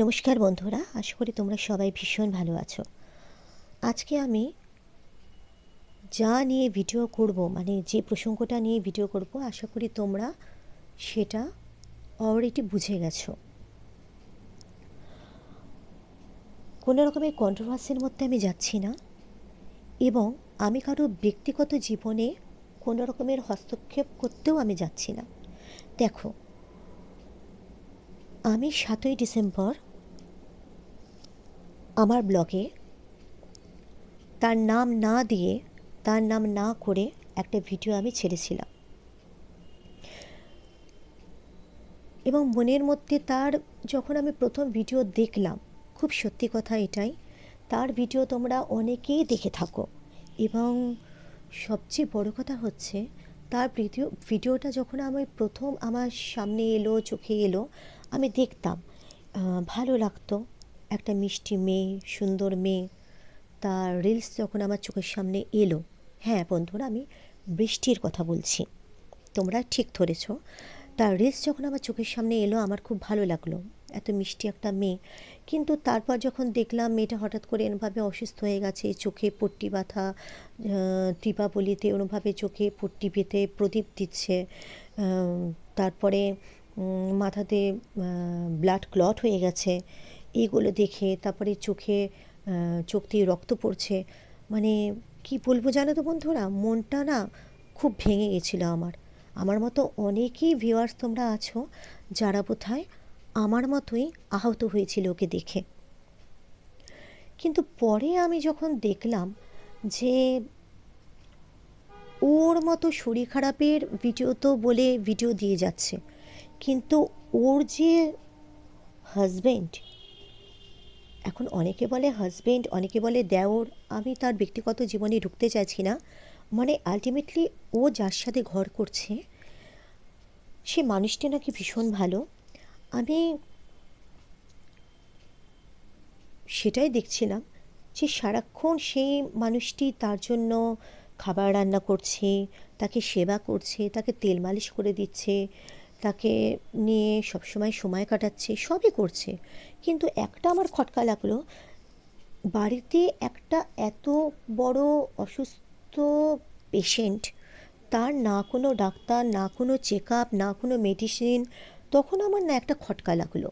নমস্কার বন্ধুরা, আশা করি তোমরা সবাই ভীষণ ভালো আছো। আজকে আমি যা নিয়ে ভিডিও করব, মানে যে প্রসঙ্গটা নিয়ে ভিডিও করব, আশা করি তোমরা সেটা অলরেডি বুঝে গেছো। কোনো রকমের কন্ট্রোভার্সির মধ্যে আমি যাচ্ছি না, এবং আমি কারো ব্যক্তিগত জীবনে কোনো রকমের হস্তক্ষেপ করতেও আমি যাচ্ছি না। দেখো, আমি 7ই ডিসেম্বর আমার ব্লগে তার নাম না দিয়ে, তার নাম না করে একটা ভিডিও আমি ছেড়েছিলাম, এবং মনের মধ্যে তার যখন আমি প্রথম ভিডিও দেখলাম, খুব সত্যি কথা এটাই, তার ভিডিও তোমরা অনেকেই দেখে থাকো, এবং সবচেয়ে বড় কথা হচ্ছে তার ভিডিওটা যখন আমি প্রথম আমার সামনে এলো, চোখে এলো, আমি দেখতাম, ভালো লাগতো। একটা মিষ্টি মেয়ে, সুন্দর মেয়ে, তার রিলস যখন আমার চোখের সামনে এলো, হ্যাঁ বন্ধুরা, আমি বৃষ্টির কথা বলছি, তোমরা ঠিক ধরেছ। তার রিলস যখন আমার চোখের সামনে এলো, আমার খুব ভালো লাগলো, এত মিষ্টি একটা মেয়ে। কিন্তু তারপর যখন দেখলাম মেয়েটা হঠাৎ করে এরমভাবে অসুস্থ হয়ে গেছে, চোখে পট্টি বাঁধা, দীপাবলিতে ওরমভাবে চোখে পট্টি বেঁধে প্রদীপ দিচ্ছে, তারপরে মাথাতে ব্লাড ক্লট হয়ে গেছে, এইগুলো দেখে তারপরে চোখ দিয়ে রক্ত পড়ছে, মানে কি বলবো জানো তো বন্ধুরা, মনটা না খুব ভেঙে গেছিলো আমার। আমার মতো অনেকেই ভিউয়ার্স তোমরা আছো যারা বোধহয় আমার মতোই আহত হয়েছিল ওকে দেখে। কিন্তু পরে আমি যখন দেখলাম যে ওর মতো শরীর খারাপের ভিডিও তো বলে ভিডিও দিয়ে যাচ্ছে, কিন্তু ওর যে হাজব্যান্ড, এখন অনেকে বলে হাজব্যান্ড, অনেকে বলে দেওর, আমি তার ব্যক্তিগত জীবনে ঢুকতে চাইছি না, মানে আলটিমেটলি ও যার সাথে ঘর করছে সে মানুষটি নাকি ভীষণ ভালো। আমি সেটাই দেখছিলাম যে সারাক্ষণ সেই মানুষটি তার জন্য খাবার রান্না করছে, তাকে সেবা করছে, তাকে তেল মালিশ করে দিচ্ছে, তাকে নিয়ে সবসময় সময় কাটাচ্ছে, সবই করছে। কিন্তু একটা আমার খটকা লাগলো, বাড়িতে একটা এত বড় অসুস্থ পেশেন্ট, তার না কোনো ডাক্তার, না কোনো চেক আপ, না কোনো মেডিসিন, তখন আমার না একটা খটকা লাগলো।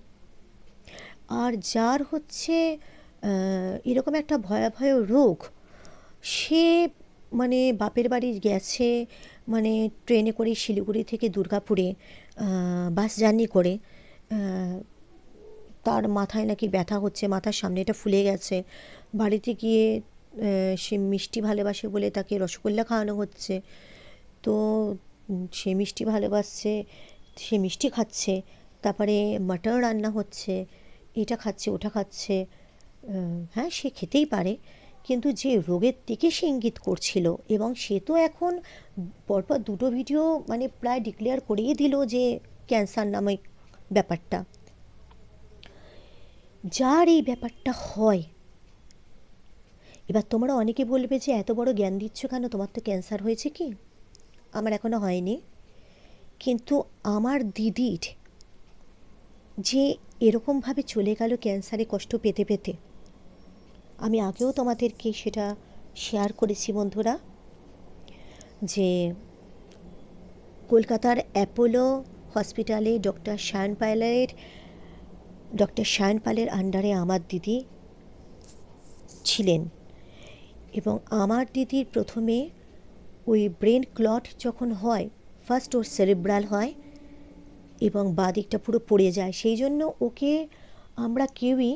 আর যার হচ্ছে এরকম একটা ভয়াবহ রোগ, সে মানে বাপের বাড়ি গেছে, মানে ট্রেনে করে শিলিগুড়ি থেকে দুর্গাপুরে বাস জার্নি করে, তার মাথায় নাকি ব্যথা হচ্ছে, মাথার সামনেটা ফুলে গেছে, বাড়িতে গিয়ে সে মিষ্টি ভালোবাসে বলে তাকে রসগোল্লা খাওয়ানো হচ্ছে। তো সে মিষ্টি ভালোবাসছে, সে মিষ্টি খাচ্ছে, তারপরে মাটন রান্না হচ্ছে, এটা খাচ্ছে ওটা খাচ্ছে। হ্যাঁ, সে খেতেই পারে, কিন্তু যে রোগের দিকে সে ইঙ্গিত করছিল, এবং সে তো এখন পরপর দুটো ভিডিও মানে প্রায় ডিক্লেয়ার করেই দিল যে ক্যান্সার নামে ব্যাপারটা। যার এই ব্যাপারটা হয়, এবার তোমরা অনেকে বলবে যে এত বড় জ্ঞান দিচ্ছ কেন, তোমার তো ক্যান্সার হয়েছে কি? আমার এখনও হয়নি, কিন্তু আমার দিদির যে এরকমভাবে চলে গেল ক্যান্সারে কষ্ট পেতে পেতে, আমি আগেও তোমাদেরকে সেটা শেয়ার করেছি বন্ধুরা, যে কলকাতার অ্যাপোলো হসপিটালে ডক্টর সায়ন পালের আন্ডারে আমার দিদি ছিলেন, এবং আমার দিদির প্রথমে ওই ব্রেন ক্লট যখন হয়, ফার্স্ট ওর সেরিব্রাল হয় এবং বাঁ দিকটা পুরো পড়ে যায়, সেই জন্য ওকে আমরা কেউই,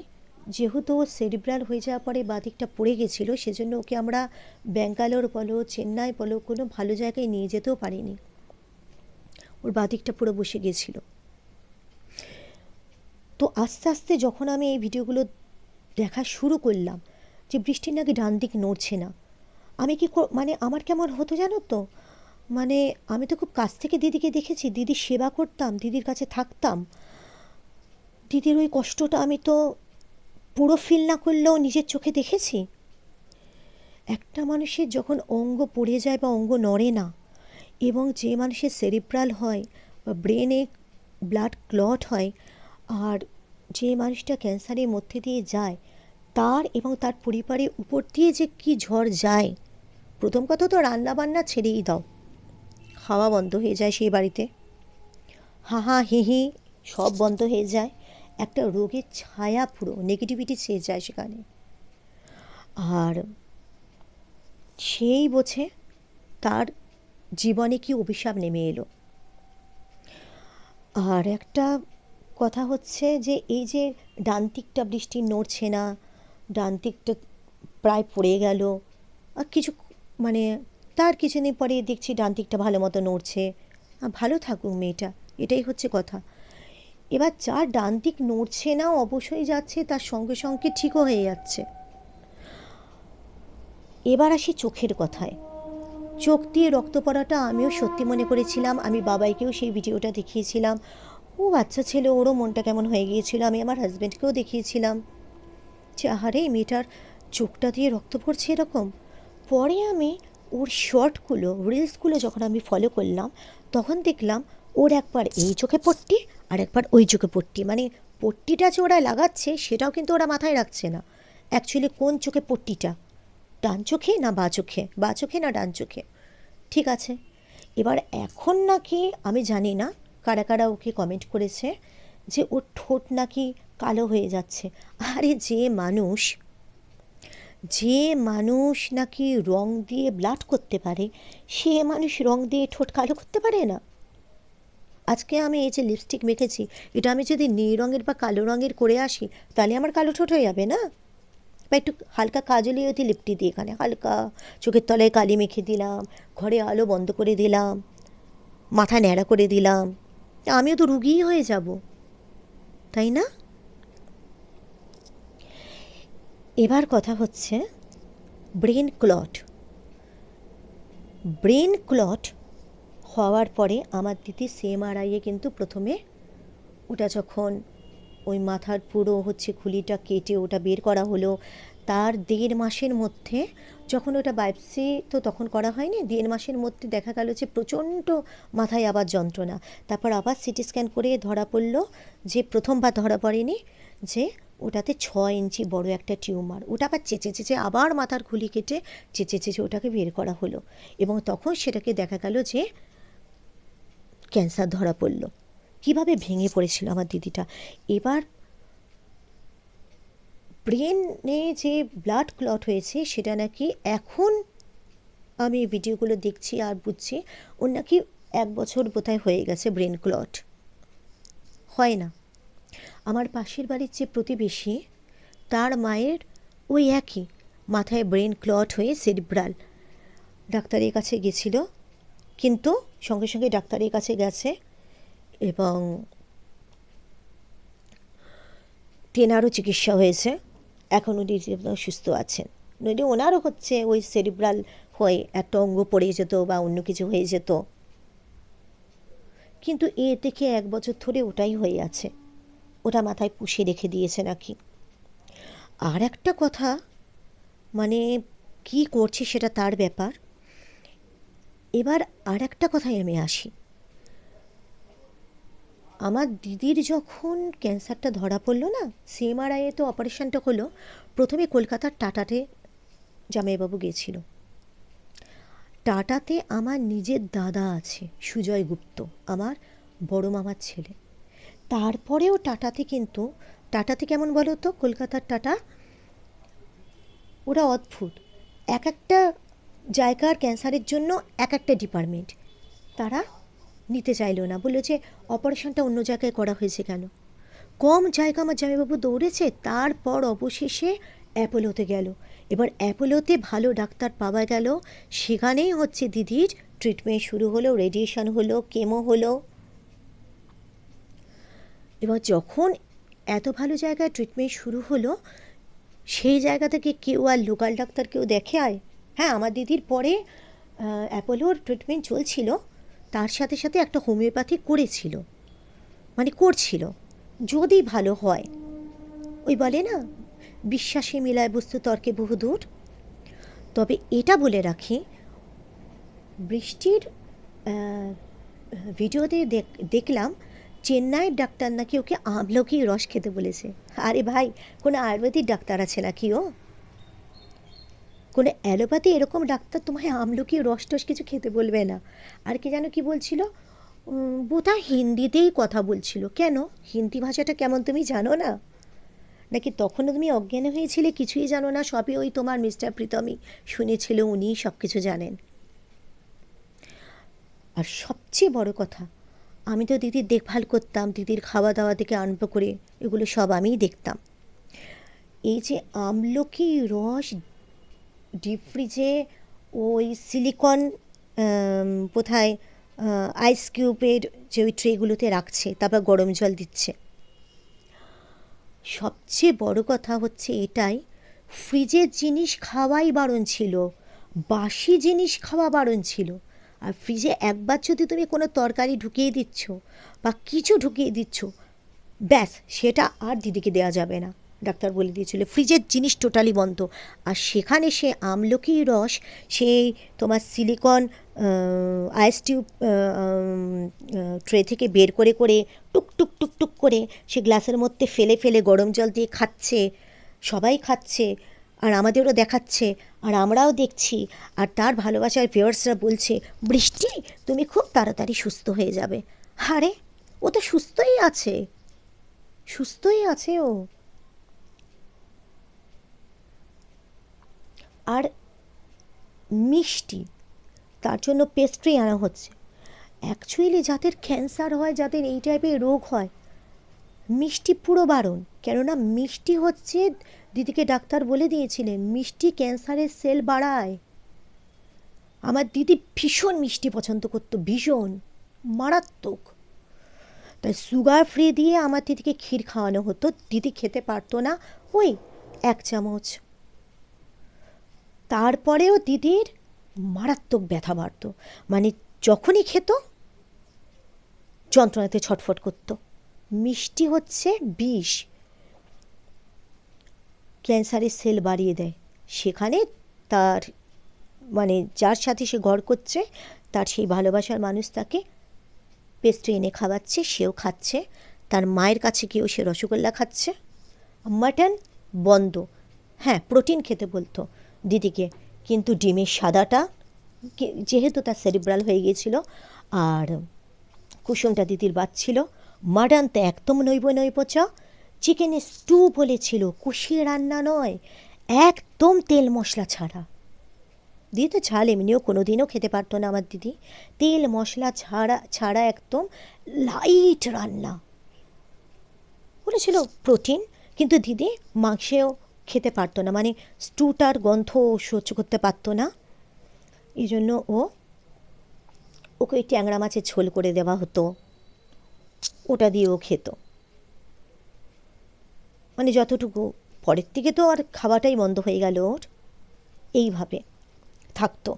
যেহেতু ও সেরিব্রাল হয়ে যাওয়ার পরে বাঁ দিকটা পড়ে গেছিলো, সেজন্য ওকে আমরা ব্যাঙ্গালোর বলো, চেন্নাই বলো, কোনো ভালো জায়গায় নিয়ে যেতেও পারিনি, ওর বাঁ দিকটা পুরো বসে গেছিলো। তো আস্তে আস্তে যখন আমি এই ভিডিওগুলো দেখা শুরু করলাম যে বৃষ্টির নাকি ডান দিক নড়ছে না, আমি কি মানে আমার কেমন হতো জানো তো, মানে আমি তো খুব কাছ থেকে দিদিকে দেখেছি, দিদির সেবা করতাম, দিদির কাছে থাকতাম, দিদির ওই কষ্টটা আমি তো পুরো ফিল না করলেও নিজের চোখে দেখেছি। একটা মানুষের যখন অঙ্গ পড়ে যায় বা অঙ্গ নড়ে না, এবং যে মানুষের সেরিব্রাল হয় বা ব্রেনে ব্লাড ক্লট হয়, আর যে মানুষটা ক্যান্সারের মধ্যে দিয়ে যায় তার এবং তার পরিবারের উপর দিয়ে যে কি ঝড় যায়। প্রথম কথা তো রান্নাবান্না ছেড়েই দাও, খাওয়া বন্ধ হয়ে যায় সেই বাড়িতে, হাহা হিহি সব বন্ধ হয়ে যায়। একটা রোগের ছায়া, পুরো নেগেটিভিটি ছেয়ে যায় সেখানে। আর সেই বোঝে তার জীবনে কি অভিশাপ নেমে এলো। আর একটা কথা হচ্ছে যে এই যে ডান দিকটা বৃষ্টি নড়ছে না, ডান দিকটা প্রায় পড়ে গেল, আর কিছু মানে তার কিছুদিন পরে দেখছি ডান দিকটা ভালো মতো নড়ছে। ভালো থাকুক মেয়েটা, এটাই হচ্ছে কথা। এবার যার ডান দিক নড়ছে না অবশ্যই যাচ্ছে, তার সঙ্গে সঙ্গে ঠিকও হয়ে যাচ্ছে। এবার আসি চোখের কথায়। চোখ দিয়ে রক্ত পড়াটা আমিও সত্যি মনে করেছিলাম, আমি বাবাইকেও সেই ভিডিওটা দেখিয়েছিলাম। ও বাচ্চা ছেলে, ওরও মনটা কেমন হয়ে গিয়েছিল। আমি আমার হাজব্যান্ডকেও দেখিয়েছিলাম যে আহারে মেয়েটার চোখটা দিয়ে রক্ত পড়ছে এরকম। পরে আমি ওর শর্টগুলো, রিলসগুলো যখন আমি ফলো করলাম, তখন দেখলাম ওর একবার এই চোখে পট্টি আর একবার ওই চোখে পট্টি। মানে পট্টিটা যে ওরা লাগাচ্ছে সেটাও কিন্তু ওরা মাথায় রাখছে না অ্যাকচুয়ালি কোন চোখে পট্টিটা, ডান চোখে না বা চোখে, বা চোখে না ডান চোখে। ঠিক আছে, এবার এখন নাকি আমি জানি না কারা কারা ওকে কমেন্ট করেছে যে ওর ঠোঁট নাকি কালো হয়ে যাচ্ছে। আরে যে মানুষ নাকি রং দিয়ে ব্লাড করতে পারে, সে মানুষ রং দিয়ে ঠোঁট কালো করতে পারে না? আজকে আমি এই যে লিপস্টিক মেখেছি, এটা আমি যদি নীল রঙের বা কালো রঙের করে আসি তাহলে আমার কালো ঠোঁট হয়ে যাবে না? বা একটু হালকা কাজলই যদি লিপটি দিই, এখানে হালকা চোখের তলায় কালি মেখে দিলাম, ঘরে আলো বন্ধ করে দিলাম, মাথা ন্যাড়া করে দিলাম, আমিও তো রুগীই হয়ে যাব, তাই না? এবার কথা হচ্ছে ব্রেন ক্লট হওয়ার পরে আমার দিদি সিএমআরআইয়ে কিন্তু প্রথমে ওটা যখন ওই মাথার পুরো হচ্ছে খুলিটা কেটে ওটা বের করা হলো, তার 1.5 মাসের মধ্যে, যখন ওটা বায়োপসি তো তখন করা হয়নি, 1.5 মাসের মধ্যে দেখা গেল যে প্রচণ্ড মাথায় আবার যন্ত্রণা। তারপর আবার সিটি স্ক্যান করে ধরা পড়লো, যে প্রথমবার ধরা পড়েনি, যে ওটাতে 6 ইঞ্চি বড় একটা টিউমার। ওটা আবার চেঁচে আবার মাথার খুলি কেটে চেঁচে ওটাকে বের করা হলো, এবং তখন সেটাকে দেখা গেল যে ক্যান্সার ধরা পড়লো। কীভাবে ভেঙে পড়েছিল আমার দিদিটা। এবার ব্রেনে যে ব্লাড ক্লট হয়েছে সেটা নাকি এখন আমি ভিডিওগুলো দেখছি আর বুঝছি ওর নাকি 1 বছর বোধহয় হয়ে গেছে ব্রেন ক্লট। হয় না। আমার পাশের বাড়ির যে প্রতিবেশী, তার মায়ের ওই একই মাথায় ব্রেন ক্লট হয়ে সেরিব্রাল, ডাক্তারের কাছে গেছিল, কিন্তু সঙ্গে সঙ্গে ডাক্তারের কাছে গেছে এবং তেনারও চিকিৎসা হয়েছে, এখন উনি সুস্থ আছেন। নইলে ওনারও হচ্ছে ওই সেরিব্রাল হয়ে একটা অঙ্গ পড়ে যেত বা অন্য কিছু হয়ে যেত, কিন্তু এ থেকে 1 বছর ধরে ওটাই হয়ে আছে, ওটা মাথায় পুষে রেখে দিয়েছে নাকি। আর একটা কথা, মানে কি করছে সেটা তার ব্যাপার। এবার আর একটা কথায় আমি আসি। আমার দিদির যখন ক্যান্সারটা ধরা পড়লো না, সিএমআরআইয়ে তো অপারেশনটা হলো, প্রথমে কলকাতার টাটাতে জামাইবাবু গিয়েছিল। টাটাতে আমার নিজের দাদা আছে, সুজয় গুপ্ত, আমার বড় মামার ছেলে। তারপরেও টাটাতে কেমন বলো তো, কলকাতার টাটা ওরা অদ্ভুত, এক একটা জায়গার ক্যান্সারের জন্য এক একটা ডিপার্টমেন্ট। তারা নিতে চাইলো না, বললো যে অপারেশনটা অন্য জায়গায় করা হয়েছে কেন। কম জায়গা আমার জামাইবাবু দৌড়েছে, তারপর অবশেষে অ্যাপোলোতে গেল। এবার অ্যাপোলোতে ভালো ডাক্তার পাওয়া গেল, সেখানেই হচ্ছে দিদির ট্রিটমেন্ট শুরু হলো, রেডিয়েশন হলো, কেমো হলো। এবার যখন এত ভালো জায়গায় ট্রিটমেন্ট শুরু হলো, সেই জায়গা থেকে কেউ আর লোকাল ডাক্তার কেউ দেখে আয়। হ্যাঁ, আমার দিদির পরে অ্যাপোলোর ট্রিটমেন্ট চলছিল, তার সাথে সাথে একটা হোমিওপ্যাথি করছিল, যদি ভালো হয়। ওই বলে না, বিশ্বাসে মিলায় বস্তু তর্কে বহুদূর। তবে এটা বলে রাখি, বৃষ্টির ভিডিওতে দেখলাম চেন্নাইয়ের ডাক্তার নাকি ওকে আমলকি রস খেতে বলেছে। আরে ভাই, কোনো আয়ুর্বেদিক ডাক্তার আছে নাকি ও? কোনো অ্যালোপ্যাথি এরকম ডাক্তার তোমায় আমলকি রস টস কিছু খেতে বলবে না। আর কি যেন কি বলছিল, বোধহয় হিন্দিতেই কথা বলছিল। কেন, হিন্দি ভাষাটা কেমন তুমি জানো না? নাকি তখনও তুমি অজ্ঞান হয়েছিলে, কিছুই জানো না, সবই ওই তোমার মিস্টার প্রীতমই শুনেছিল, উনিই সব কিছু জানেন। আর সবচেয়ে বড় কথা, আমি তো দিদির দেখভাল করতাম, দিদির খাওয়া দাওয়া থেকে আরম্ভ করে এগুলো সব আমিই দেখতাম। এই যে আমলকি রস ডিপ ফ্রিজে ওই সিলিকন কোথায় আইস কিউবের যে ওই ট্রেগুলোতে রাখছে, তারপর গরম জল দিচ্ছে। সবচেয়ে বড় কথা হচ্ছে এটাই, ফ্রিজের জিনিস খাওয়াই বারণ ছিল, বাসি জিনিস খাওয়া বারণ ছিল। আর ফ্রিজে একবার যদি তুমি কোনো তরকারি ঢুকিয়ে দিচ্ছ বা কিছু ঢুকিয়ে দিচ্ছ, ব্যাস সেটা আর দিদিকে দেওয়া যাবে না, ডাক্তার বলে দিয়েছিল। ফ্রিজের জিনিস টোটালি বন্ধ। আর সেখানে সে আমলকি রস সেই তোমার সিলিকন আইস টিউব ট্রে থেকে বের করে করে টুক টুক টুক টুক করে সে গ্লাসের মধ্যে ফেলে ফেলে গরম জল দিয়ে খাচ্ছে, সবাই খাচ্ছে, আর আমাদেরও দেখাচ্ছে, আর আমরাও দেখছি। আর তার ভালোবাসার ভিউয়ার্সরা বলছে, বৃষ্টি তুমি খুব তাড়াতাড়ি সুস্থ হয়ে যাবে। আরে ও তো সুস্থই আছে, সুস্থই আছে ও। আর মিষ্টি, তার জন্য পেস্ট্রি আনা হচ্ছে। অ্যাকচুয়ালি যাদের ক্যান্সার হয়, যাদের এই টাইপের রোগ হয়, মিষ্টি পুরো বারণ। কেননা মিষ্টি হচ্ছে, দিদিকে ডাক্তার বলে দিয়েছিলেন, মিষ্টি ক্যান্সারের সেল বাড়ায়। আমার দিদি ভীষণ মিষ্টি পছন্দ করতো, ভীষণ মারাত্মক। তাই সুগার ফ্রি দিয়ে আমার দিদিকে ক্ষীর খাওয়ানো হতো। দিদি খেতে পারতো না, ওই 1 চামচ। তারপরেও দিদির মারাত্মক ব্যথা বাড়ত, মানে যখনই খেত যন্ত্রণাতে ছটফট করতো। মিষ্টি হচ্ছে বিষ, ক্যান্সারের সেল বাড়িয়ে দেয়। সেখানে তার মানে যার সাথে সে ঘর করছে, তার সেই ভালোবাসার মানুষ তাকে পেস্ট্রি এনে খাওয়াচ্ছে, সেও খাচ্ছে। তার মায়ের কাছে গিয়েও সে রসগোল্লা খাচ্ছে। মাটন বন্ধ, হ্যাঁ প্রোটিন খেতে বলতো দিদিকে, কিন্তু ডিমের সাদাটা, যেহেতু তার সেরিব্রাল হয়ে গিয়েছিল আর কুসুমটা দিদির বাচ্ছিল, মাটন তো একদম নৈবচ। চিকেনের স্টু বলেছিল, কষিয়ে রান্না নয়, একদম তেল মশলা ছাড়া। দিদি তো ঝাল এমনিও কোনো দিনও খেতে পারতো না আমার দিদি, তেল মশলা ছাড়া ছাড়া একদম লাইট রান্না বলেছিল, প্রোটিন। কিন্তু দিদি মাংসেও খেতে পারতো না, মানে স্টুটার গন্ধ সহ্য করতে পারতো না। এই জন্য ওকে ওই ট্যাংরা মাছের ঝোল করে দেওয়া হতো, ওটা দিয়েও খেত। মানে যতটুকু, পরের থেকে তো আর খাওয়াটাই বন্ধ হয়ে গেল ওর, এইভাবে থাকতো।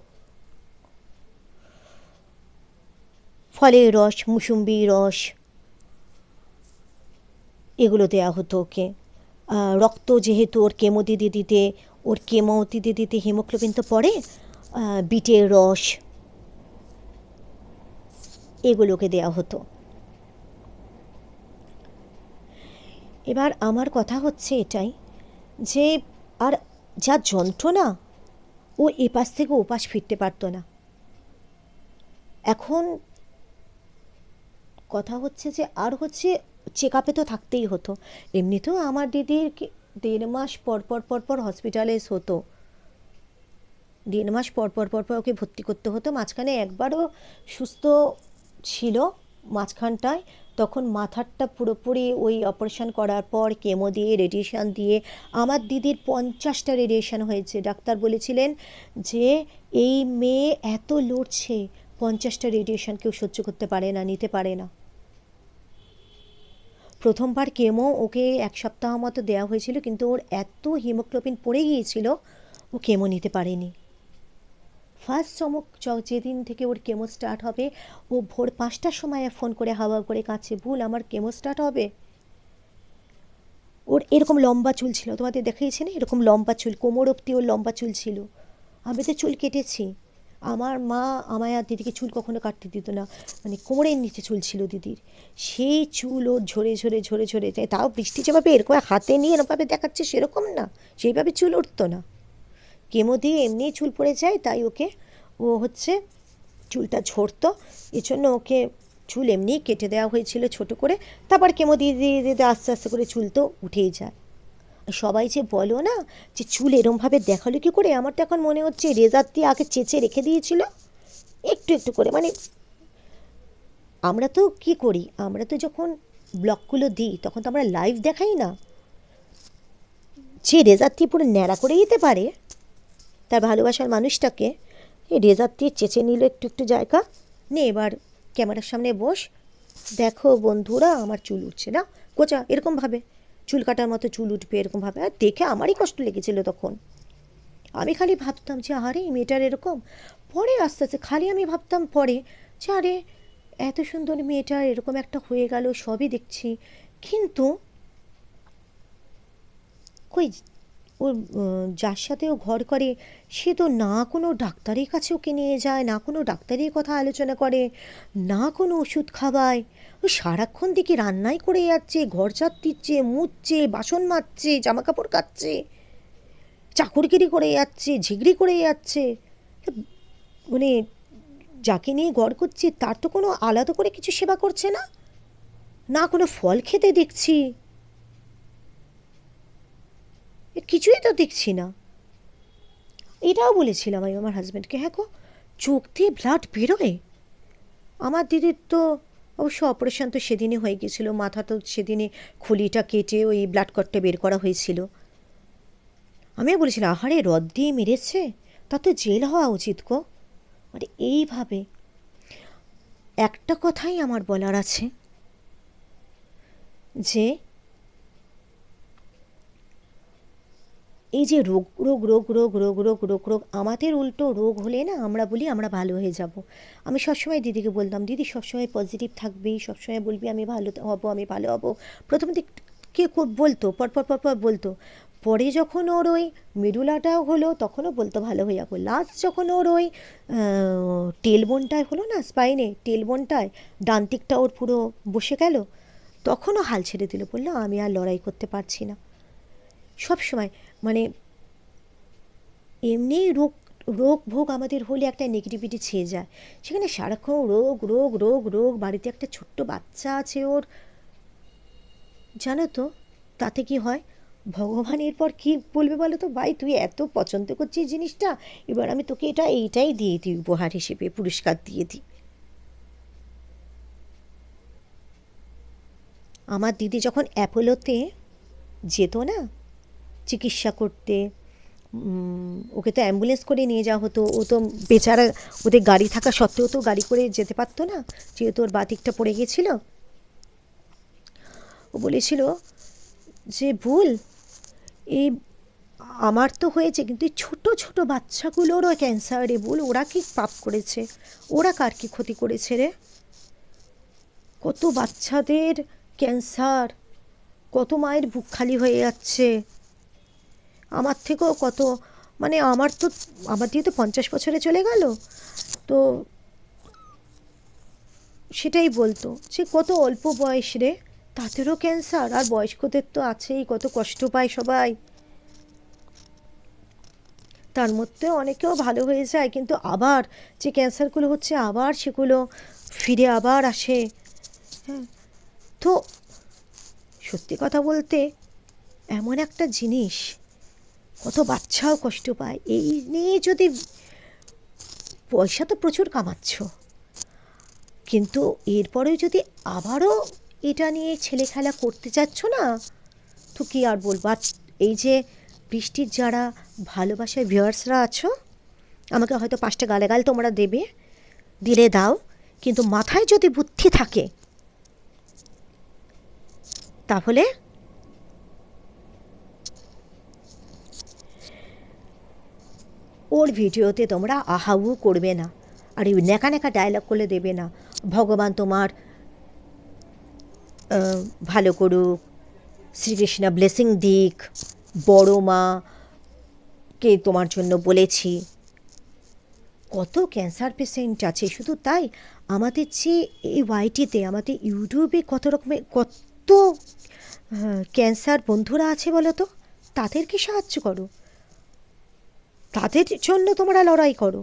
ফলের রস, মুসুম্বি রস, এগুলো দেওয়া হতো ওকে। রক্ত যেহেতু ওর কেমো দিতে দিতে, ওর কেমো দিতে দিতে হিমোগ্লোবিন তো পড়ে, বিটের রস এগুলোকে দেওয়া হতো। এবার আমার কথা হচ্ছে এটাই যে, আর যা যন্ত্রণা, ও এপাশ থেকে ওপাশ ফিরতে পারতো না। এখন কথা হচ্ছে যে, আর হচ্ছে চেক আপে তো থাকতেই হতো। এমনিতেও আমার দিদির 1.5 মাস পর হসপিটালে হতো, 1.5 মাস পর ওকে ভর্তি করতে হতো। মাঝখানে একবারও সুস্থ ছিল মাঝখানটায়, তখন মাথারটা পুরোপুরি ওই অপারেশন করার পর কেমো দিয়ে রেডিয়েশান দিয়ে আমার দিদির 50টা রেডিয়েশান হয়েছে। ডাক্তার বলেছিলেন যে এই মেয়ে এত লড়ছে, 50টা রেডিয়েশান কেউ সহ্য করতে পারে না, নিতে পারে না। প্রথমবার কেমো ওকে 1 সপ্তাহ মতো দেওয়া হয়েছিল, কিন্তু ওর এত হিমোগ্লোবিন পড়ে গিয়েছিল ও কেমো নিতে পারেনি। ফার্স্ট যেদিন থেকে ওর কেমো স্টার্ট হবে, ও ভোর 5টার সময় ফোন করে হাওয়া করে কাঁদছে, ভুল আমার কেমো স্টার্ট হবে। ওর এরকম লম্বা চুল ছিল, তোমাদের দেখিয়েছি না, এরকম লম্বা চুল, কোমর অবধি ওর লম্বা চুল ছিল। আমি তো চুল কেটেছি, আমার মা আমায় আর দিদিকে চুল কখনো কাটতে দিত না, মানে কোমরের নিচে চুল ছিল দিদির, সেই চুল ওর ঝরে ঝরে ঝরে ঝরে যায়, তাও বৃষ্টি যেভাবে এরকম হাতে নিয়ে এরকমভাবে দেখাচ্ছে সেরকম না, সেইভাবে চুল উঠতো না, কেমো দিয়ে এমনি চুল পড়ে যায়, তাই ওকে ও হচ্ছে চুলটা ঝরতো, এজন্য ওকে চুল এমনি কেটে দেওয়া হয়েছিল ছোট করে, তারপর কেমো দিয়ে দিয়ে দিয়ে আস্তে আস্তে করে চুল তো উঠেই যায়। সবাই যে বলো না যে চুল এরমভাবে দেখালো কী করে, আমার তো এখন মনে হচ্ছে রেজার দিয়ে আগে চেঁচে রেখে দিয়েছিল একটু একটু করে, মানে আমরা তো কী করি, আমরা তো যখন ব্লগগুলো দিই তখন তো আমরা লাইভ দেখাই না, যে রেজার দিয়ে পুরো ন্যাড়া করে দিতে পারে তার ভালোবাসার মানুষটাকে, এই রেজার দিয়ে চেঁচে নিল একটু একটু জায়গা, নে এবার ক্যামেরার সামনে বস, দেখো বন্ধুরা আমার চুল উঠছে না, কোচা এরকমভাবে চুল কাটার মতো চুল উঠবে এরকমভাবে, আর দেখে আমারই কষ্ট লেগেছিল তখন, আমি খালি ভাবতাম যে আরে এই মেয়েটার এরকম, পরে আস্তে আস্তে খালি আমি ভাবতাম পরে যে আরে এত সুন্দর মেয়েটার এরকম একটা হয়ে গেল, সবই দেখছি, কিন্তু কই ওর যার সাথে ও ঘর করে সে তো না কোনো ডাক্তারের কাছে ওকে নিয়ে যায়, না কোনো ডাক্তারের কথা আলোচনা করে, না কোনো ওষুধ খাওয়ায়, ও সারাক্ষণ দেখি রান্নাই করে যাচ্ছে, ঘর ঝাড় দিচ্ছে, মুছছে, বাসন মাজছে, জামা কাপড় কাচ্ছে, চাকরগিরি করে যাচ্ছে, ঝিগড়ি করে যাচ্ছে, মানে যাকে নিয়ে ঘর করছে তার তো কোনো আলাদা করে কিছু সেবা করছে না, না কোনো ফল খেতে দেখছি, কিছুই তো দেখছি না। এটাও বলেছিলাম আমি আমার হাজব্যান্ডকে, হ্যাঁ গো চোখ দিয়ে ব্লাড বেরোয়, আমার দিদির তো অবশ্য অপারেশন তো সেদিনই হয়ে গেছিল, মাথা তো সেদিনে খুলিটা কেটে ওই ব্লাড কটটা বের করা হয়েছিল, আমিও বলেছিলাম আহারে রদ দিয়ে মেরেছে, তা তো জেল হওয়া উচিত গো, মানে এইভাবে একটা কথাই আমার বলার আছে যে এই যে রোগ রোগ রোগ রোগ রোগ রোগ রোগ রোগ আমাদের উল্টো রোগ হলে না আমরা বলি আমরা ভালো হয়ে যাব, আমি সবসময় দিদিকে বলতাম দিদি সবসময় পজিটিভ থাকবি, সবসময় বলবি আমি ভালো হব আমি ভালো হব, প্রথম দিক কে বলতো পরপর পরপর বলতো, পরে যখন ওর ওই মেডুলাটাও হলো তখনও বলতো ভালো হয়ে যাবো, লাস্ট যখন ওর ওই টেলবোনটায় হলো না, স্পাইনে টেলবোনটায় ডান দিকটা ওর পুরো বসে গেল, তখনও হাল ছেড়ে দিল, বললো আমি আর লড়াই করতে পারছি না, সব সময় মানে এমনি রোগ রোগ ভোগ আমাদের হলে একটা নেগেটিভিটি ছেয়ে যায়, সেখানে সারাক্ষণ রোগ রোগ রোগ রোগ, বাড়িতে একটা ছোট্ট বাচ্চা আছে ওর, জানো তো তাতে কি হয়, ভগবান এরপর কী বলবে বলো তো, ভাই তুই এত পছন্দ করছিস জিনিসটা, এবার আমি তোকে এইটাই দিয়ে দিই উপহার হিসেবে, পুরস্কার দিয়ে দিই। আমার দিদি যখন অ্যাপোলোতে যেত না চিকিৎসা করতে, ওকে তো অ্যাম্বুলেন্স করে নিয়ে যাওয়া হতো, ও তো বেচারা ওদের গাড়ি থাকা সত্ত্বেও তো গাড়ি করে যেতে পারতো না, যেহেতু ওর বাতিকটা পড়ে গেছিল, ও বলেছিল যে ভুল এই আমার তো হয়েছে কিন্তু এই ছোটো ছোটো বাচ্চাগুলোরও ক্যান্সার রে, বল ওরা কি পাপ করেছে, ওরা কার কি ক্ষতি করেছে রে, কত বাচ্চাদের ক্যান্সার, কত মায়ের বুক খালি হয়ে যাচ্ছে, আমার থেকেও কত, মানে আমার দিয়ে তো 50 বছরে চলে গেল, তো সেটাই বলতো যে কত অল্প বয়স রে, তাদেরও ক্যান্সার, আর বয়স্কদের তো আছেই, কত কষ্ট পায় সবাই, তার মধ্যে অনেকেও ভালো হয়ে যায়, কিন্তু আবার যে ক্যান্সারগুলো হচ্ছে আবার সেগুলো ফিরে আবার আসে, হ্যাঁ, তো সত্যি কথা বলতে এমন একটা জিনিস, কত বাচ্চাও কষ্ট পায়, এই নিয়ে যদি পয়সা তো প্রচুর কামাচ্ছ, কিন্তু এরপরেও যদি আবারও এটা নিয়ে ছেলে খেলা করতে চাচ্ছ না, তো কী আর বলবো, আর এই যে বৃষ্টির যারা ভালোবাসায় ভিউয়ার্সরা আছো, আমাকে হয়তো 5টা গালাগাল তোমরা দেবে, দিলে দাও, কিন্তু মাথায় যদি বুদ্ধি থাকে তাহলে ওর ভিডিওতে তোমরা আহাউ করবে না, আর এই ন্যাকা ন্যাকা ডায়লগ করলে দেবে না, ভগবান তোমার ভালো করুক, শ্রীকৃষ্ণ ব্লেসিং দিক, বড় মাকে তোমার জন্য বলেছি, কত ক্যান্সার পেশেন্ট আছে, শুধু তাই আমাদের যে এই ওয়াইটিতে আমাদের ইউটিউবে কত রকমের কত ক্যান্সার বন্ধুরা আছে বলো তো, তাদেরকে সাহায্য করো, তাদের জন্য তোমরা লড়াই করো,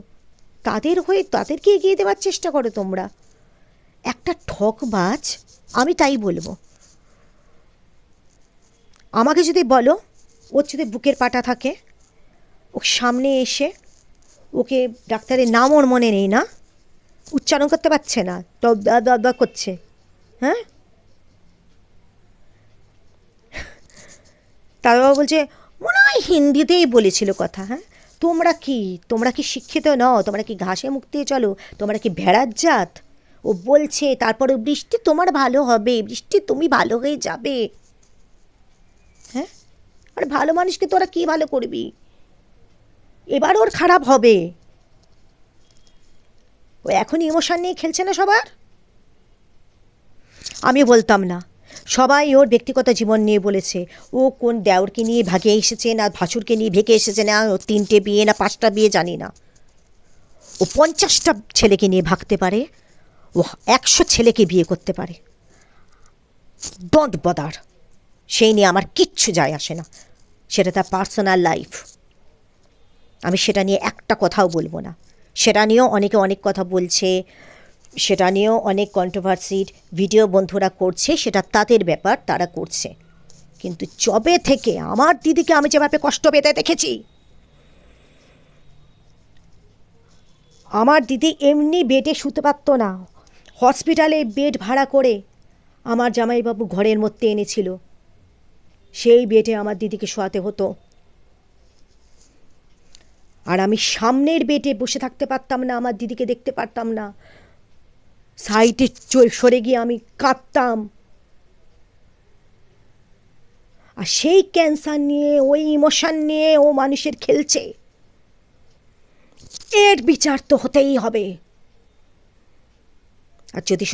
তাদের হয়ে তাদেরকে এগিয়ে দেওয়ার চেষ্টা করো তোমরা। একটা ঠকবাজ, আমি তাই বলবো, আমাকে যদি বলো ওর যদি বুকের পাটা থাকে, ও সামনে এসে, ওকে ডাক্তারের নাম ওর মনে নেই না, উচ্চারণ করতে পারছে না, তো দা করছে, হ্যাঁ, তারপর বলছে মনে হয় হিন্দিতেই বলেছিল কথা। হ্যাঁ, তোমরা কি শিক্ষিত নও? তোমরা কি ঘাসে মুখ দিয়ে চলো? তোমরা কি ভেড়ার জাত? ও বলছে তারপরে বৃষ্টি তোমার ভালো হবে, বৃষ্টি তুমি ভালো হয়ে যাবে। হ্যাঁ, আর ভালো মানুষকে তোরা কি ভালো করবি? এবার ওর খারাপ হবে। ও এখন ইমোশন নিয়ে খেলছে না সবার? আমি বলতাম না, সবাই ওর ব্যক্তিগত জীবন নিয়ে বলেছে, ও কোন দেওরকে নিয়ে ভাগে এসেছে না ভাসুরকে নিয়ে ভেগে এসেছে, না ও 3টে বিয়ে না 5টা বিয়ে জানি না, ও 50টা ছেলেকে নিয়ে ভাগতে পারে, ও 100 ছেলেকে বিয়ে করতে পারে, ডোন্ট বদার, সেই নিয়ে আমার কিচ্ছু যায় আসে না, সেটা তার পার্সোনাল লাইফ, আমি সেটা নিয়ে একটা কথাও বলবো না। সেটা নিয়েও অনেকে অনেক কথা বলছে, সেটা নিয়েও অনেক কন্ট্রোভার্সির ভিডিও বন্ধুরা করছে, সেটা তাদের ব্যাপার, তারা করছে। কিন্তু যবে থেকে আমার দিদিকে আমি যেভাবে কষ্ট পেতে দেখেছি, আমার দিদি এমনি বেডে শুতে পারতো না, হসপিটালে বেড ভাড়া করে আমার জামাইবাবু ঘরের মধ্যে এনেছিল, সেই বেডে আমার দিদিকে শোয়াতে হতো, আর আমি সামনের বেডে বসে থাকতে পারতাম না, আমার দিদিকে দেখতে পারতাম না, সাইডে সরে গিয়ে আমি কাঁদতাম। আর সেই ক্যান্সার নিয়ে, ওই ইমোশন নিয়ে ও মানুষের খেলছে, এর বিচার তো হতেই হবে। আর যদি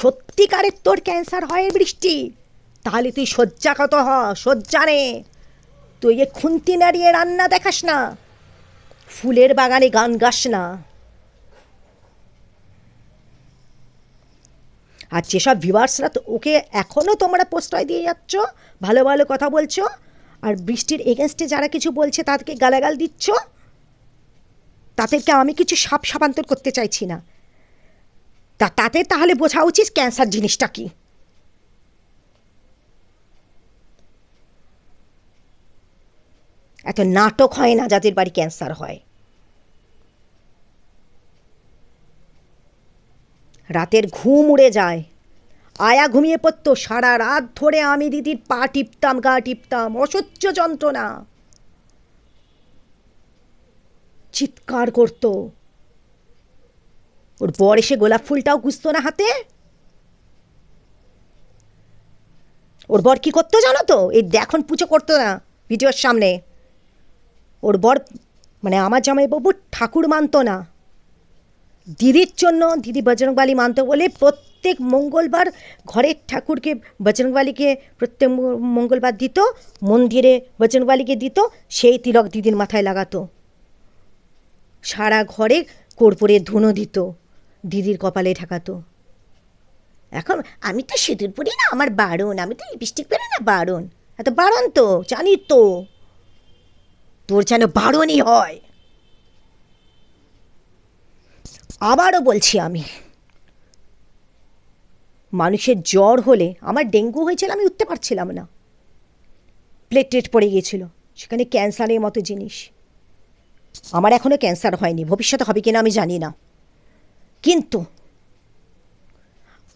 সত্যিকারের তোর ক্যান্সার হয় বৃষ্টি, তাহলে তুই শয্যাগত হ, শয্যা নে, তুই এ খুন্তি নাড়িয়ে রান্না দেখাস না, ফুলের বাগানে গান গাস না। আর যেসব ভিউয়ার্সরা তো ওকে এখনও তোমরা প্রশ্রয় দিয়ে যাচ্ছ, ভালো ভালো কথা বলছো, আর বৃষ্টির এগেনস্টে যারা কিছু বলছে তাদেরকে গালাগাল দিচ্ছ, তাদেরকে আমি কিছু সাপান্তর করতে চাইছি না, তাতে তাহলে বোঝা উচিত ক্যান্সার জিনিসটা কি। এত নাটক হয় না যাদের বাড়ি ক্যান্সার হয়। রাতের ঘুম উড়ে যায়, আয়া ঘুমিয়ে পড়তো, সারা রাত ধরে আমি দিদির পা টিপতাম, গা টিপতাম, অসহ্য যন্ত্রণা, চিৎকার করতো। ওর বর এসে গোলাপ ফুলটাও গুছতো না হাতে। ওর বর কি করতো জানো তো? এই এখন পুজো করতো না ভিডিওর সামনে, ওর বর মানে আমার জামাইবাবু ঠাকুর মানতো না, দিদির জন্য, দিদি বজরংবলী মানতো বলে প্রত্যেক মঙ্গলবার ঘরের ঠাকুরকে বজরংবলীকে প্রত্যেক মঙ্গলবার দিত, মন্দিরে বজরংবলীকে দিত, সেই তিলক দিদির মাথায় লাগাতো, সারা ঘরে কর্পূরের ধুনো দিত, দিদির কপালে ঠেকাতো। এখন আমি তো সিঁদুর পরি না, আমার বারণ, আমি তো লিপস্টিক পরি না, বারণ, এত বারণ তো জানি তো, তোর যেন বারণই হয়। আবারও বলছি, আমি মানুষের জ্বর হলে, আমার ডেঙ্গু হয়েছিল, আমি উঠতে পারছিলাম না, প্লেটলেট পড়ে গিয়েছিল, সেখানে ক্যান্সারের মতো জিনিস। আমার এখনও ক্যান্সার হয়নি, ভবিষ্যতে হবে কিনা আমি জানি না, কিন্তু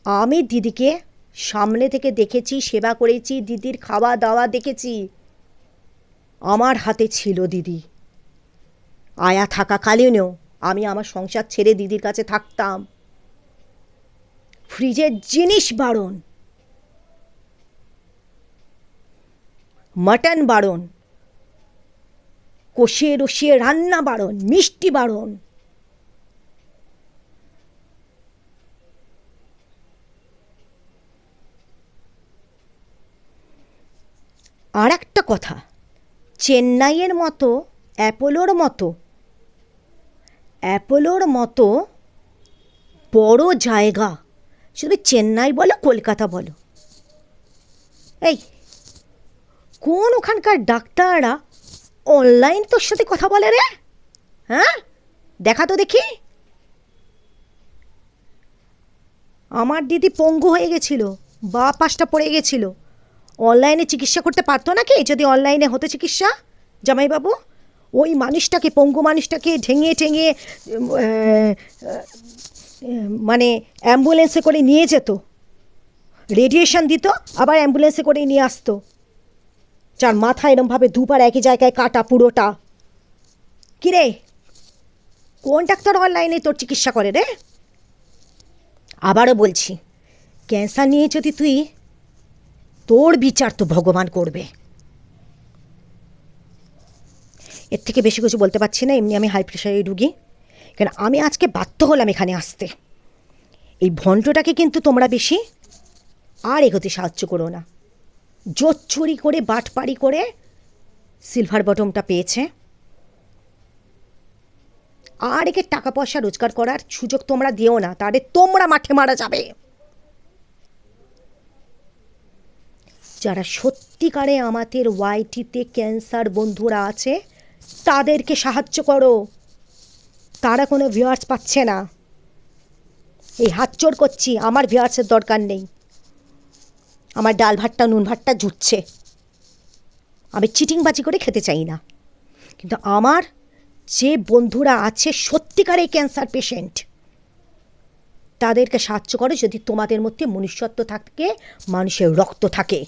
আমি দিদিকে সামনে থেকে দেখেছি, সেবা করেছি, দিদির খাওয়া দাওয়া দেখেছি, আমার হাতে ছিল দিদি। আয়া থাকাকালীনও আমি আমার সংসার ছেড়ে দিদির কাছে থাকতাম। ফ্রিজের জিনিস বারণ, মাটন বারণ, কষিয়ে রসিয়ে রান্না বারণ, মিষ্টি বারণ। আর একটা কথা, চেন্নাইয়ের মতো, অ্যাপোলোর মতো অ্যাপোলোর মতো বড় জায়গা, শুধু চেন্নাই বলো কলকাতা বলো, এই কোন ওখানকার ডাক্তাররা অনলাইন তোর সাথে কথা বলে রে? হ্যাঁ, দেখা তো দেখি। আমার দিদি পঙ্গু হয়ে গেছিল, বা পাশটা পড়ে গেছিল, অনলাইনে চিকিৎসা করতে পারতো নাকি? যদি অনলাইনে হতো চিকিৎসা জামাইবাবু, ওই মানুষটাকে, পঙ্গু মানুষটাকে ঠেঙিয়ে ঠেঙিয়ে মানে অ্যাম্বুলেন্সে করে নিয়ে যেত, রেডিয়েশন দিত, আবার অ্যাম্বুলেন্সে করে নিয়ে আসতো, যার মাথা এরমভাবে দুবার একই জায়গায় কাটা পুরোটা। কিরে, কোন ডাক্তার অনলাইনে তোর চিকিৎসা করে রে? আবারও বলছি, ক্যান্সার নিয়ে যদি তুই, তোর বিচার তো ভগবান করবে। এর থেকে বেশি কিছু বলতে পারছি না, এমনি আমি হাই প্রেশারে রুগী। কেন আমি আজকে বাধ্য হলাম এখানে আসতে। এই ভণ্ডটাকে কিন্তু তোমরা বেশি আর এগোতে সাহায্য করো না। জোর চুরি করে বাটপাড়ি করে সিলভার বটমটা পেয়েছে, আর একে টাকা পয়সা রোজগার করার সুযোগ তোমরা দিও না, তাহলে তোমরা মাঠে মারা যাবে। যারা সত্যিকারে আমাদের ওয়াইটিতে ক্যান্সার বন্ধুরা আছে তাদেরকে সাহায্য করো, তারা কোনো ভিউয়ার্স পাচ্ছে না। এই হাত জোর করছি, আমার ভিউয়ার্সের দরকার নেই, আমার ডাল ভাতটা নুন ভাতটা জুটছে, আমি চিটিংবাজি করে খেতে চাই না। কিন্তু আমার যে বন্ধুরা আছে সত্যিকারে ক্যান্সার পেশেন্ট, তাদেরকে সাহায্য করো যদি তোমাদের মধ্যে মনুষ্যত্ব থাকে, মানুষের রক্ত থাকে।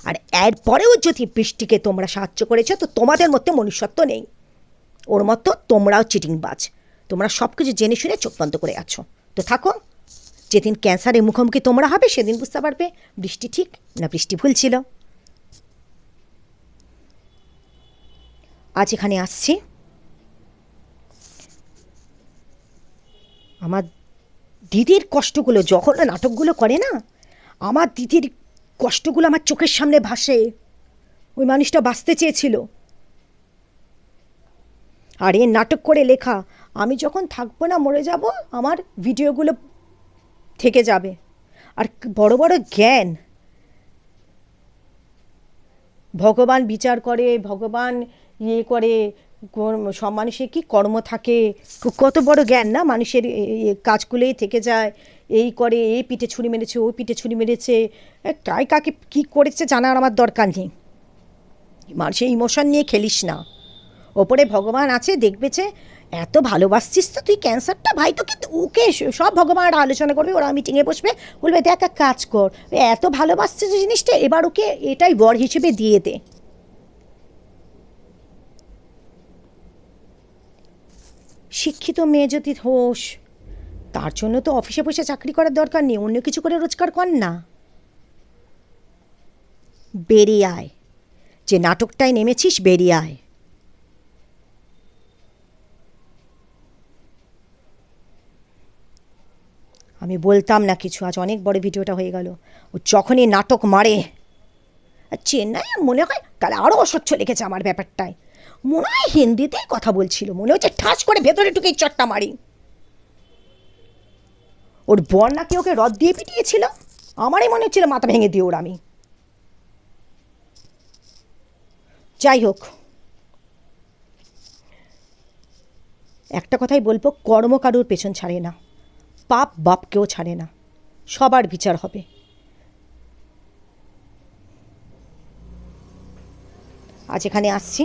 আর এরপরেও যদি বৃষ্টিকে তোমরা সাহায্য করেছো তো তোমাদের মধ্যে মনুষ্যত্ব নেই, ওর মতো তোমরাও চিটিংবাজ। তোমরা সব কিছু জেনে শুনে চোখ বন্ধ করে আছো। তো থাকো, যেদিন ক্যান্সারের মুখোমুখি তোমরা হবে সেদিন বুঝতে পারবে বৃষ্টি ঠিক না বৃষ্টি ভুল ছিল। আজ এখানে আসছি, আমার দিদির কষ্টগুলো যখন নাটকগুলো করে না, আমার দিদির কষ্টগুলো আমার চোখের সামনে ভাসে। ওই মানুষটা বাঁচতে চেয়েছিল, আর এ নাটক করে লেখা, আমি যখন থাকবো না, মরে যাব, আমার ভিডিওগুলো থেকে যাবে। আর বড় বড় জ্ঞান, ভগবান বিচার করে, ভগবান ইয়ে করে, সব মানুষের কি কর্ম থাকে, কত বড় জ্ঞান না, মানুষের কাজগুলোই থেকে যায়। এই করে, এই পিঠে ছুরি মেরেছে, ওই পিঠে ছুরি মেরেছে, কাই কাকে কী করেছে জানার আমার দরকার নেই। মানুষের ইমোশন নিয়ে খেলিস না। ওপরে ভগবান আছে, দেখবেছে এত ভালোবাসছিস তো তুই ক্যান্সারটা, ভাই তো কিন্তু ওকে সব ভগবান আলোচনা করবে, ওরা মিটিংয়ে বসবে, বলবে দেখ একটা কাজ কর, এত ভালোবাসছিস জিনিসটা, এবার ওকে এটাই বর হিসেবে দিয়ে দে। শিক্ষিত মেয়ে যদি হোস, তার জন্য তো অফিসে বসে চাকরি করার দরকার নেই, অন্য কিছু করে রোজগার কর না। বেরিয়ে আয়, যে নাটকটায় নেমেছিস বেরিয়ে আয়। আমি বলতাম না কিছু, আজ অনেক বড় ভিডিওটা হয়ে গেল। ও যখনই নাটক মারে, চেন্নাই মনে হয় তাহলে আরও অসহ্য লেগেছে আমার ব্যাপারটায়, মনে হয় হিন্দিতেই কথা বলছিল, মনে হচ্ছে ঠাস করে ভেতরে ঢুকে চটটা মারি। ওর বর নাকি ওকে রদ দিয়ে পিটিয়েছিল, আমারই মনে হচ্ছিল মাথা ভেঙে দিও ওর আমি। যাই হোক, একটা কথাই বলবো, কর্ম কারুর পেছন ছাড়ে না, পাপ বাপকেও ছাড়ে না, সবার বিচার হবে। আজ এখানে আসছি,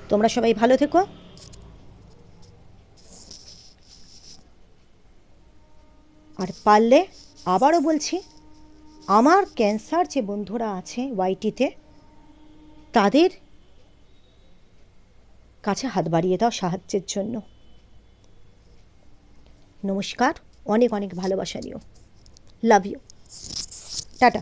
তোমরা সবাই ভালো থেকো। আর পারলে আবারও বলছি, আমার ক্যান্সার যে বন্ধুরা আছে ওয়াইটিতে, তাদের কাছে হাত বাড়িয়ে দাও সাহায্যের জন্য। নমস্কার, অনেক অনেক ভালোবাসা নিও, লাভ ইউ, টাটা।